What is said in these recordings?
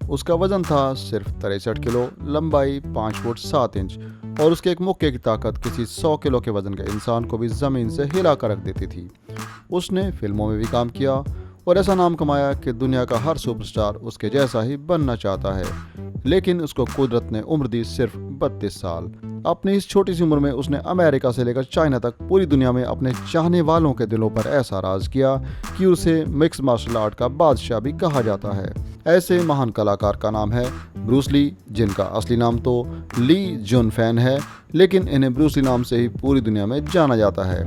उसका वजन था सिर्फ 63 किलो, लंबाई 5 फुट 7 इंच और उसके एक मुक्के की ताकत किसी 100 किलो के वजन के इंसान को भी ज़मीन से हिला कर रख देती थी। उसने फिल्मों में भी काम किया और ऐसा नाम कमाया कि दुनिया का हर सुपरस्टार उसके जैसा ही बनना चाहता है। लेकिन उसको कुदरत ने उम्र दी सिर्फ 32 साल। अपनी इस छोटी सी उम्र में उसने अमेरिका से लेकर चाइना तक पूरी दुनिया में अपने चाहने वालों के दिलों पर ऐसा राज किया कि उसे मिक्स मार्शल आर्ट का बादशाह भी कहा जाता है। ऐसे महान कलाकार का नाम है ब्रूस ली, जिनका असली नाम तो ली जुन फैन है, लेकिन इन्हें ब्रूस ली नाम से ही पूरी दुनिया में जाना जाता है।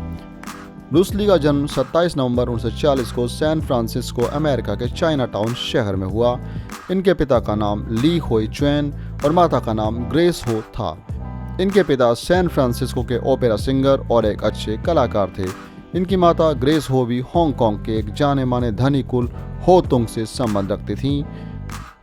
ब्रूस ली का जन्म 27 नवंबर 1940 को सैन फ्रांसिस्को, अमेरिका के चाइना टाउन शहर में हुआ। इनके पिता का नाम ली होई चुएन और माता का नाम ग्रेस हो था। इनके पिता सैन फ्रांसिस्को के ओपेरा सिंगर और एक अच्छे कलाकार थे। इनकी माता ग्रेस हो भी हांगकांग के एक जाने माने धनी कुल हो तुंग से संबंध रखती थीं।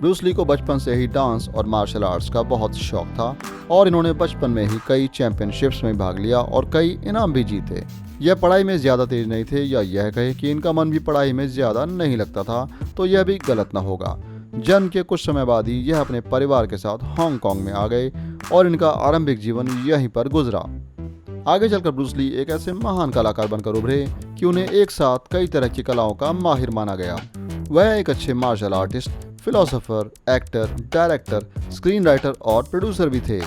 ब्रूस ली को बचपन से ही डांस और मार्शल आर्ट्स का बहुत शौक था और इन्होंने बचपन में ही कई चैंपियनशिप्स में भाग लिया और कई इनाम भी जीते। यह पढ़ाई में ज़्यादा तेज नहीं थे, या यह कहे कि इनका मन भी पढ़ाई में ज़्यादा नहीं लगता था, तो यह भी गलत न होगा। जन्म के कुछ समय बाद ही यह अपने परिवार के साथ हांगकांग में आ गए और इनका आरंभिक जीवन यहीं पर गुजरा। आगे चलकर ब्रूस ली एक ऐसे महान कलाकार बनकर उभरे कि उन्हें एक साथ कई तरह की कलाओं का माहिर माना गया। वह एक अच्छे martial artist, philosopher, actor, director, screen writer और प्रोड्यूसर भी थे।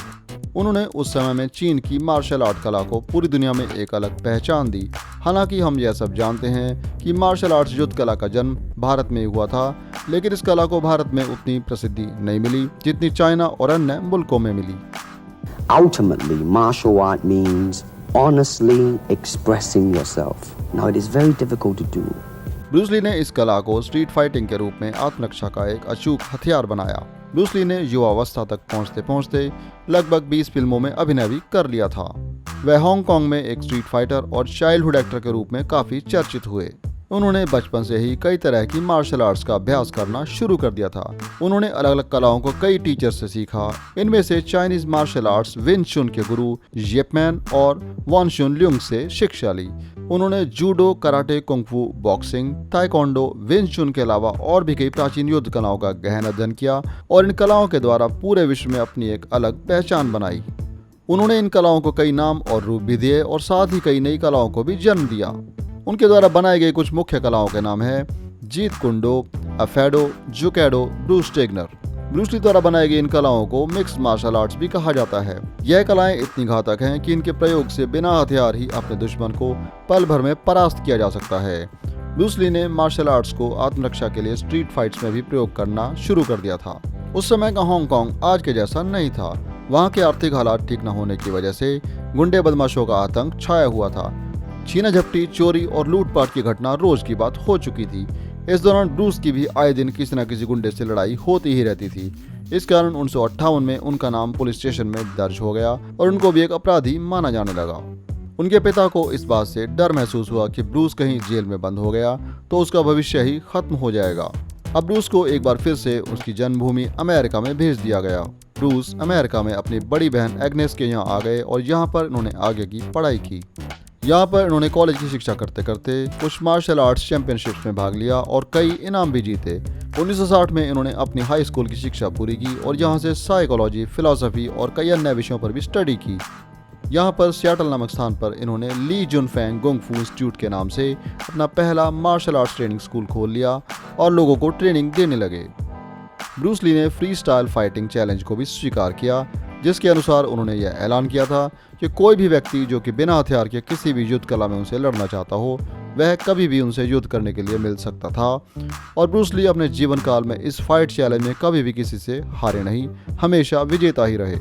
उन्होंने उस समय में चीन की मार्शल आर्ट कला को पूरी दुनिया में एक अलग पहचान दी। हालांकि हम यह सब जानते हैं कि मार्शल आर्ट्स युद्ध कला का जन्म भारत में हुआ था, लेकिन इस कला को भारत में उतनी प्रसिद्धि नहीं मिली जितनी चाइना और अन्य मुल्कों में मिली। Ultimately, martial art means honestly expressing yourself. Now, it is very difficult to do. Bruce Lee ने इस कला को स्ट्रीट फाइटिंग के रूप में आत्मरक्षा का एक अचूक हथियार बनाया। ब्रूस ली ने युवावस्था तक पहुंचते पहुंचते लगभग 20 फिल्मों में अभिनय भी कर लिया था। वह हांगकांग में एक स्ट्रीट फाइटर और चाइल्डहुड एक्टर के रूप में काफी चर्चित हुए। उन्होंने बचपन से ही कई तरह की मार्शल आर्ट्स का अभ्यास करना शुरू कर दिया था। उन्होंने अलग अलग कलाओं को कई टीचर से सीखा। इनमें से चाइनीज मार्शल आर्ट्स विन चुन के गुरु येप मैन और वन शुन ल्यूंग से शिक्षा ली। उन्होंने judo, karate, kung fu, boxing, taekwondo, win चुन के अलावा और भी कई प्राचीन युद्ध कलाओं का गहन अध्ययन किया और इन कलाओं के द्वारा पूरे विश्व में अपनी एक अलग पहचान बनाई। उन्होंने इन कलाओं को कई नाम और रूप भी दिए और साथ ही कई नई कलाओं को भी जन्म दिया। उनके द्वारा बनाई गई कुछ मुख्य कलाओं के नाम है जीत कुंडो, अफेडो, जुकेडो, ब्रूस टेगनर। ब्रूस ली द्वारा बनाई गई इन कलाओं को मिक्स्ड मार्शल आर्ट्स भी कहा जाता है। यह कलाएं इतनी घातक हैं कि इनके प्रयोग से बिना हथियार ही अपने दुश्मन को पल भर में परास्त किया जा सकता है। ब्रूस ली ने मार्शल आर्ट्स को आत्मरक्षा के लिए स्ट्रीट फाइट्स में भी प्रयोग करना शुरू कर दिया था। उस समय का हांगकांग आज के जैसा नहीं था। वहाँ के आर्थिक हालात ठीक न होने की वजह से गुंडे बदमाशों का आतंक छाया हुआ था। छीना झपटी, चोरी और लूटपाट की घटना रोज की बात हो चुकी थी। इस दौरान ब्रूस की भी आए दिन किसी न किसी गुंडे से लड़ाई होती ही रहती थी। इस कारण 1958 में उनका नाम पुलिस स्टेशन में दर्ज हो गया और उनको भी एक अपराधी माना जाने लगा। उनके पिता को इस बात से डर महसूस हुआ कि ब्रूस कहीं जेल में बंद हो गया तो उसका भविष्य ही खत्म हो जाएगा। अब ब्रूस को एक बार फिर से उसकी जन्मभूमि अमेरिका में भेज दिया गया। ब्रूस अमेरिका में अपनी बड़ी बहन एग्नेस के यहाँ आ गए और यहाँ पर उन्होंने आगे की पढ़ाई की। यहाँ पर उन्होंने कॉलेज की शिक्षा करते करते कुछ मार्शल आर्ट्स चैंपियनशिप्स में भाग लिया और कई इनाम भी जीते। 1960 में इन्होंने अपनी हाई स्कूल की शिक्षा पूरी की और यहाँ से साइकोलॉजी, फिलॉसफी और कई अन्य विषयों पर भी स्टडी की। यहाँ पर सियाटल नामक स्थान पर इन्होंने ली जुन फैंग कुंग फू इंस्टीट्यूट के नाम से अपना पहला मार्शल आर्ट्स ट्रेनिंग स्कूल खोल लिया और लोगों को ट्रेनिंग देने लगे। ब्रूस ली ने फ्री स्टाइल फाइटिंग चैलेंज को भी स्वीकार किया, जिसके अनुसार उन्होंने यह ऐलान किया था कि कोई भी व्यक्ति जो कि बिना हथियार के किसी भी युद्ध कला में उनसे लड़ना चाहता हो, वह कभी भी उनसे युद्ध करने के लिए मिल सकता था। और ब्रूस ली अपने जीवन काल में इस फाइट चैलेंज में कभी भी किसी से हारे नहीं, हमेशा विजेता ही रहे।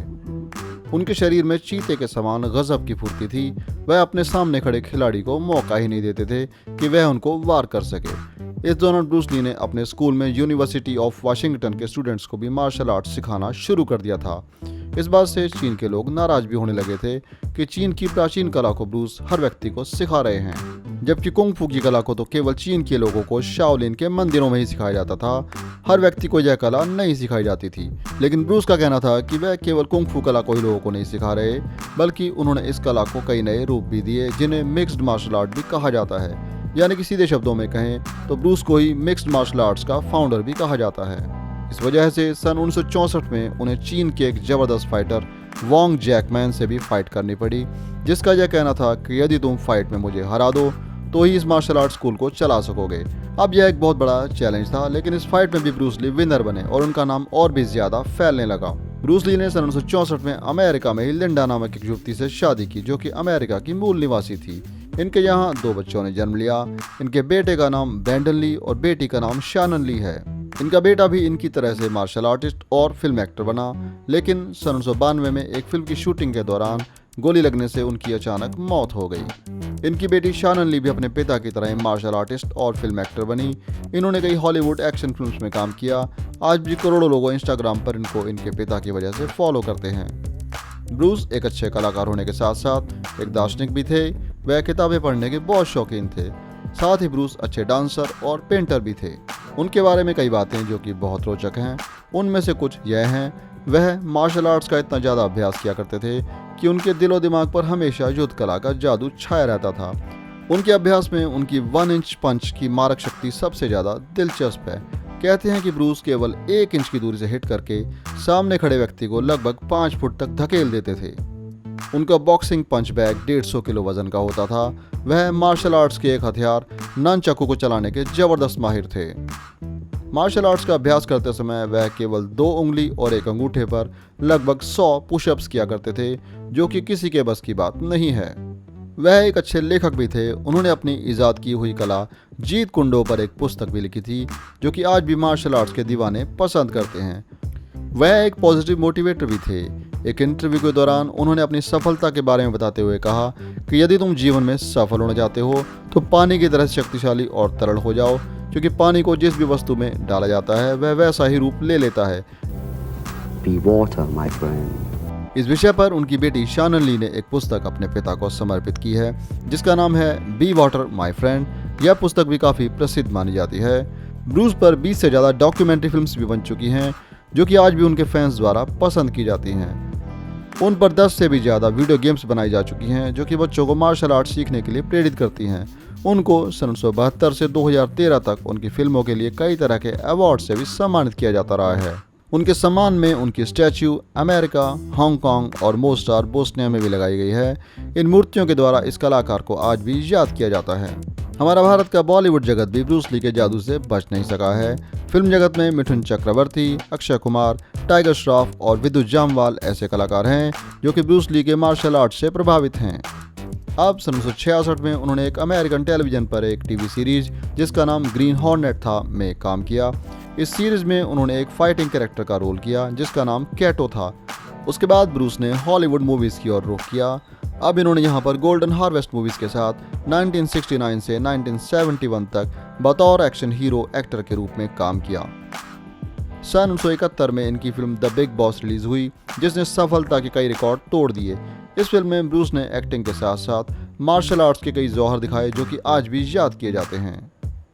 उनके शरीर में चीते के समान गजब की फुर्ती थी। वह अपने सामने खड़े खिलाड़ी को मौका ही नहीं देते थे कि वह उनको वार कर सके। इस दौरान ब्रूस ली ने अपने स्कूल में यूनिवर्सिटी ऑफ वाशिंगटन के स्टूडेंट्स को भी मार्शल आर्ट्स सिखाना शुरू कर दिया था। इस बात से चीन के लोग नाराज भी होने लगे थे कि चीन की प्राचीन कला को ब्रूस हर व्यक्ति को सिखा रहे हैं, जबकि कुंग फू की कला को तो केवल चीन के लोगों को शाओलिन के मंदिरों में ही सिखाया जाता था। हर व्यक्ति को यह कला नहीं सिखाई जाती थी। लेकिन ब्रूस का कहना था कि वह केवल कुंग फू कला को ही लोगों को नहीं सिखा रहे, बल्कि उन्होंने इस कला को कई नए रूप भी दिए, जिन्हें मिक्स्ड मार्शल आर्ट भी कहा जाता है। यानी कि सीधे शब्दों में कहें तो ब्रूस को ही मिक्स्ड मार्शल आर्ट्स का फाउंडर भी कहा जाता है। इस वजह से सन 1964 में उन्हें चीन के एक जबरदस्त फाइटर वोंग जैकमैन से भी फाइट करनी पड़ी, जिसका यह कहना था कि यदि तुम फाइट में मुझे हरा दो तो ही इस मार्शल आर्ट स्कूल को चला सकोगे। अब यह एक बहुत बड़ा चैलेंज था, लेकिन इस फाइट में भी ब्रूस ली विनर बने और उनका नाम और भी ज्यादा फैलने लगा। ब्रूस ली ने सन 1964 में अमेरिका में ही लिंडा नामक एक युवती से शादी की, जो कि अमेरिका की मूल निवासी थी। इनके यहाँ 2 बच्चों ने जन्म लिया। इनके बेटे का नाम ब्रैंडन ली और बेटी का नाम शानन ली है। इनका बेटा भी इनकी तरह से मार्शल आर्टिस्ट और फिल्म एक्टर बना, लेकिन सन 1992 में एक फिल्म की शूटिंग के दौरान गोली लगने से उनकी अचानक मौत हो गई। इनकी बेटी शानन ली भी अपने पिता की तरह मार्शल आर्टिस्ट और फिल्म एक्टर बनी। इन्होंने कई हॉलीवुड एक्शन फिल्म्स में काम किया। आज भी करोड़ों लोग इंस्टाग्राम पर इनको इनके पिता की वजह से फॉलो करते हैं। ब्रूस एक अच्छे कलाकार होने के साथ साथ एक दार्शनिक भी थे। वह किताबें पढ़ने के बहुत शौकीन थे। साथ ही ब्रूस अच्छे डांसर और पेंटर भी थे। उनके बारे में कई बातें जो कि बहुत रोचक हैं। उनमें से कुछ यह हैं, वह मार्शल आर्ट्स का इतना ज़्यादा अभ्यास किया करते थे कि उनके दिलो दिमाग पर हमेशा युद्ध कला का जादू छाया रहता था। उनके अभ्यास में उनकी 1 इंच पंच की मारक शक्ति सबसे ज़्यादा दिलचस्प है। कहते हैं कि ब्रूस केवल 1 इंच की दूरी से हिट करके सामने खड़े व्यक्ति को लगभग 5 फुट तक धकेल देते थे। उनका बॉक्सिंग पंच बैग 150 किलो वजन का होता था। वह मार्शल आर्ट्स के एक हथियार ननचाकू को चलाने के जबरदस्त माहिर थे। मार्शल आर्ट्स का अभ्यास करते समय वह केवल 2 उंगली और 1 अंगूठे पर लगभग 100 पुशअप्स किया करते थे, जो कि किसी के बस की बात नहीं है। वह एक अच्छे लेखक भी थे। उन्होंने अपनी इजाद की हुई कला जीत कुंडो पर एक पुस्तक भी लिखी थी, जो कि आज भी मार्शल आर्ट्स के दीवाने पसंद करते हैं। वह एक पॉजिटिव मोटिवेटर भी थे। एक इंटरव्यू के दौरान उन्होंने अपनी सफलता के बारे में बताते हुए कहा कि यदि तुम जीवन में सफल होना चाहते हो तो पानी की तरह शक्तिशाली और तरल हो जाओ, क्योंकि पानी को जिस भी वस्तु में डाला जाता है वह वैसा ही रूप ले लेता है। Be water, my friend. इस विषय पर उनकी बेटी शानन ली ने एक पुस्तक अपने पिता को समर्पित की है, जिसका नाम है बी वाटर माय फ्रेंड। यह पुस्तक भी काफ़ी प्रसिद्ध मानी जाती है। ब्रूस पर 20 से ज़्यादा डॉक्यूमेंट्री फिल्म्स भी बन चुकी हैं, जो कि आज भी उनके फैंस द्वारा पसंद की जाती हैं। उन पर 10 से भी ज़्यादा वीडियो गेम्स बनाई जा चुकी हैं, जो कि बच्चों को मार्शल आर्ट सीखने के लिए प्रेरित करती हैं। उनको सन 1972 से 2013 तक उनकी फिल्मों के लिए कई तरह के अवार्ड से भी सम्मानित किया जाता रहा है। उनके सम्मान में उनकी स्टैच्यू अमेरिका, हांगकांग और मोस्टार बोस्निया में भी लगाई गई है। इन मूर्तियों के द्वारा इस कलाकार को आज भी याद किया जाता है। हमारा भारत का बॉलीवुड जगत भी ब्रूस ली के जादू से बच नहीं सका है। फिल्म जगत में मिथुन चक्रवर्ती, अक्षय कुमार, टाइगर श्रॉफ और विद्युत जामवाल ऐसे कलाकार हैं जो कि ब्रूस ली के मार्शल आर्ट से प्रभावित हैं। अब सन 1966 में उन्होंने एक अमेरिकन टेलीविजन पर एक टीवी सीरीज जिसका नाम ग्रीन हॉर्नेट था में काम किया। इस सीरीज में उन्होंने एक फाइटिंग कैरेक्टर का रोल किया जिसका नाम कैटो था। उसके बाद ब्रूस ने हॉलीवुड मूवीज़ की ओर रुख किया। अब इन्होंने यहाँ पर गोल्डन हार्वेस्ट मूवीज़ के साथ 1969 से 1971 तक बतौर एक्शन हीरो एक्टर के रूप में काम किया। सन 1971 में इनकी film the big boss release हुई, जिसने सफलता के कई रिकॉर्ड तोड़ दिए। इस फिल्म में ब्रूस ने एक्टिंग के साथ साथ मार्शल आर्ट्स के कई जौहर दिखाए जो कि आज भी याद किए जाते हैं।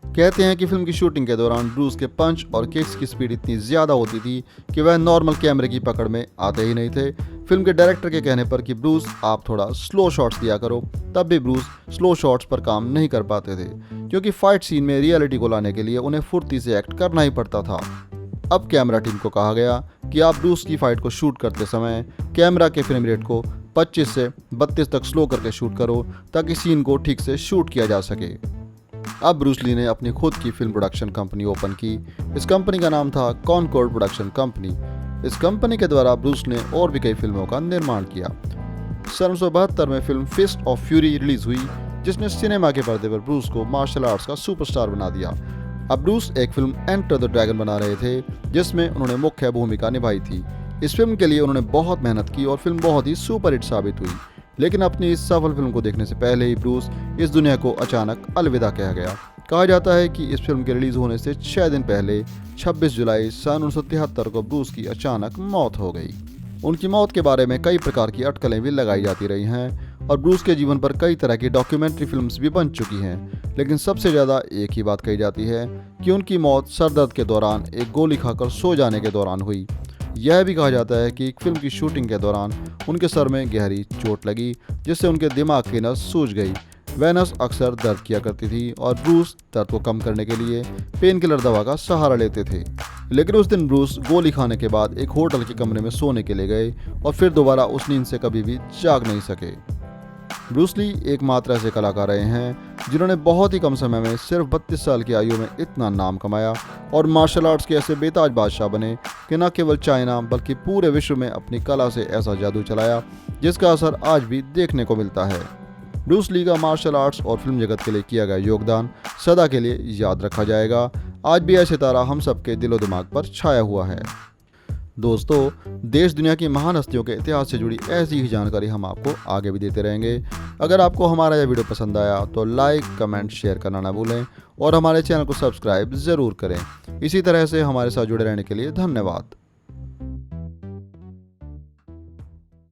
कहते हैं कि फिल्म की शूटिंग के दौरान ब्रूस के पंच और किक्स की स्पीड इतनी ज़्यादा होती थी कि वह नॉर्मल कैमरे की पकड़ में आते ही नहीं थे। फिल्म के डायरेक्टर के कहने पर कि ब्रूस आप थोड़ा स्लो शॉट्स दिया करो, तब भी ब्रूस स्लो शॉट्स पर काम नहीं कर पाते थे, क्योंकि फाइट सीन में रियलिटी को लाने के लिए उन्हें फुर्ती से एक्ट करना ही पड़ता था। अब कैमरा टीम को कहा गया कि आप ब्रूस की फाइट को शूट करते समय कैमरा के फ्रेम रेट को 25 से 32 तक स्लो करके शूट करो, ताकि सीन को ठीक से शूट किया जा सके। अब ब्रूस ली ने अपनी खुद की फिल्म प्रोडक्शन कंपनी ओपन की। इस कंपनी का नाम था कॉनकॉर्ड प्रोडक्शन कंपनी। इस कंपनी के द्वारा ब्रूस ने और भी कई फिल्मों का निर्माण किया। सन 1972 में film Fist of Fury release हुई, जिसने सिनेमा के पर्दे पर ब्रूस को मार्शल आर्ट्स का सुपरस्टार बना दिया। अब ब्रूस एक फिल्म एंटर द ड्रैगन बना रहे थे, जिसमें उन्होंने मुख्य भूमिका निभाई थी। इस फिल्म के लिए उन्होंने बहुत मेहनत की और फिल्म बहुत ही सुपरहिट साबित हुई। लेकिन अपनी इस सफल फिल्म को देखने से पहले ही ब्रूस इस दुनिया को अचानक अलविदा कहा गया। कहा जाता है कि इस फिल्म के रिलीज होने से 6 दिन पहले 26 जुलाई सन 1973 को ब्रूस की अचानक मौत हो गई। उनकी मौत के बारे में कई प्रकार की अटकलें भी लगाई जाती रही हैं और ब्रूस के जीवन पर कई तरह की डॉक्यूमेंट्री फिल्म्स भी बन चुकी हैं। लेकिन सबसे ज़्यादा एक ही बात कही जाती है कि उनकी मौत सरदर्द के दौरान एक गोली खाकर सो जाने के दौरान हुई। यह भी कहा जाता है कि फिल्म की शूटिंग के दौरान उनके सर में गहरी चोट लगी, जिससे उनके दिमाग की नस सूज गई। वह नस अक्सर दर्द किया करती थी और ब्रूस दर्द को कम करने के लिए पेन किलर दवा का सहारा लेते थे। लेकिन उस दिन ब्रूस गोली खाने के बाद एक होटल के कमरे में सोने के लिए गए और फिर दोबारा उस नींद से कभी भी जाग नहीं सके। ब्रूस ली एकमात्र ऐसे कलाकार रहे हैं जिन्होंने बहुत ही कम समय में सिर्फ 32 साल की आयु में इतना नाम कमाया और मार्शल आर्ट्स के ऐसे बेताज बादशाह बने कि न केवल चाइना बल्कि पूरे विश्व में अपनी कला से ऐसा जादू चलाया जिसका असर आज भी देखने को मिलता है। ब्रूस ली का मार्शल आर्ट्स और फिल्म जगत के लिए किया गया योगदान सदा के लिए याद रखा जाएगा। आज भी ऐसे तारा हम सबके दिलो दिमाग पर छाया हुआ है। दोस्तों, देश दुनिया की महान हस्तियों के इतिहास से जुड़ी ऐसी ही जानकारी हम आपको आगे भी देते रहेंगे। अगर आपको हमारा यह वीडियो पसंद आया तो लाइक, कमेंट, शेयर करना ना भूलें और हमारे चैनल को सब्सक्राइब ज़रूर करें। इसी तरह से हमारे साथ जुड़े रहने के लिए धन्यवाद।